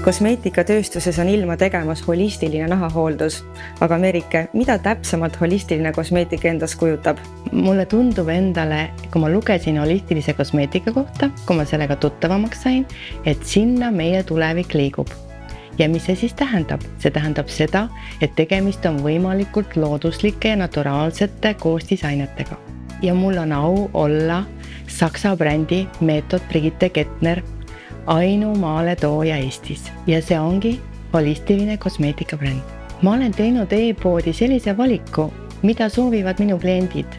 Kosmeetikatööstuses on ilma tegemas holistiline nahahooldus, aga Merike, mida täpsemalt holistiline kosmeetika endas kujutab? Mulle tundub endale, kui ma lugesin holistilise kosmeetika kohta, kui ma sellega tuttavamaks sain, et sinna meie tulevik liigub. Ja mis see siis tähendab? See tähendab seda, et tegemist on võimalikult looduslike ja naturaalsete koostisainetega. Ja mul on au olla Saksa brändi Method Brigitte Kettner ainumaale tooja Eestis ja see ongi holistiline kosmeetika bränd. Ma olen teinud e-poodi sellise valiku, mida soovivad minu kliendid,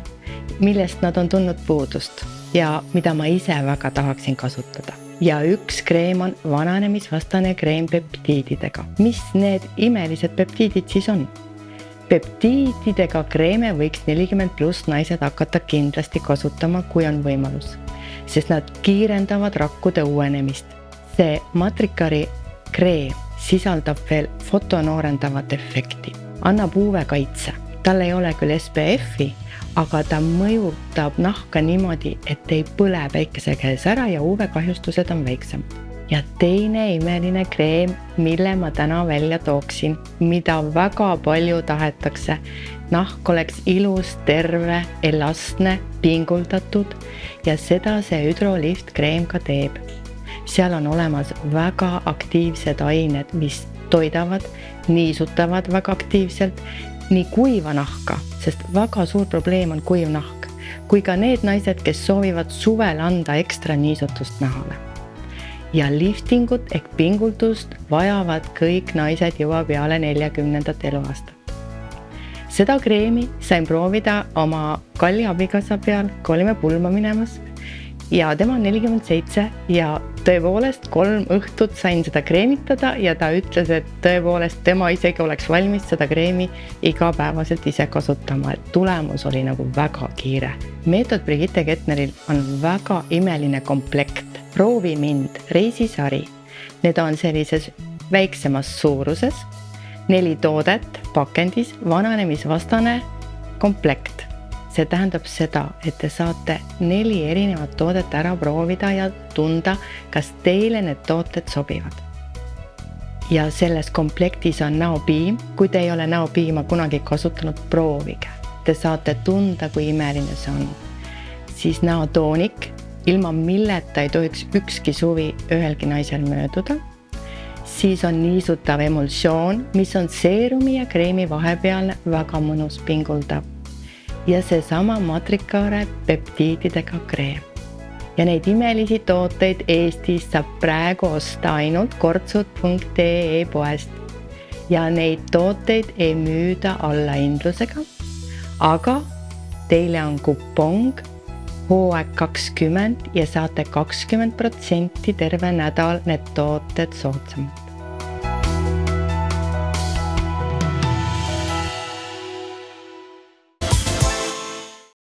millest nad on tundnud puudust ja mida ma ise väga tahaksin kasutada. Ja üks kreem on vananemisvastane kreem peptiididega. Mis need imelised peptiidid siis on? Peptiididega kreeme võiks 40+ naised hakata kindlasti kasutama, kui on võimalus, sest nad kiirendavad rakkude uuenemist. See Matricari kreem sisaldab veel fotonoorendavat efekti, annab UV-kaitse. Tal ei ole küll SPF-i, aga ta mõjutab nahka niimoodi, et ei põle päikese käes ära ja UV-kahjustused on väiksem. Ja teine imeline kreem, mille ma täna välja tooksin, mida väga palju tahetakse. Nahk oleks ilus, terve, elastne, pinguldatud ja seda see Hydrolift kreem ka teeb. Seal on olemas väga aktiivsed ained, mis toidavad, niisutavad väga aktiivselt nii kuiva nahka, sest väga suur probleem on kuiv nahk, kui ka need naised, kes soovivad suvel anda ekstra niisutust nahale. Ja liftingut ehk pingultust vajavad kõik naised juba peale 40. eluaastat. Seda kreemi sain proovida oma kalli abikasa peal, kui olime pulma minemas ja tema on 47 ja tõepoolest 3 õhtut sain seda kreemitada ja ta ütles, et tõepoolest tema isegi oleks valmis seda kreemi igapäevaselt ise kasutama, et tulemus oli nagu väga kiire. Method Brigitte Kettneril on väga imeline komplekt. Proovi mind, reisisari. Need on sellises väiksemas suuruses, 4 toodet pakendis, vananemisvastane komplekt. See tähendab seda, et te saate 4 erinevat toodet ära proovida ja tunda, kas teile need tooted sobivad. Ja selles komplektis on näopiim. Kui te ei ole näopiima kunagi kasutanud, proovige. Te saate tunda, kui imeline see on. Siis näotoonik, ilma milleta ei tohiks ükski suvi ühelgi naisel mööduda. Siis on niisutav emulsioon, mis on seerumi ja kreemi vahepealne väga mõnus pinguldav. Ja see sama Matricare peptiididega kreem. Ja neid imelisi tooteid Eestis saab praegu osta ainult kortsud.ee poest. Ja neid tooteid ei müüda allahindlusega, aga teile on kupong hooaeg 20 ja saate 20% terve nädal need tooted soodsamad.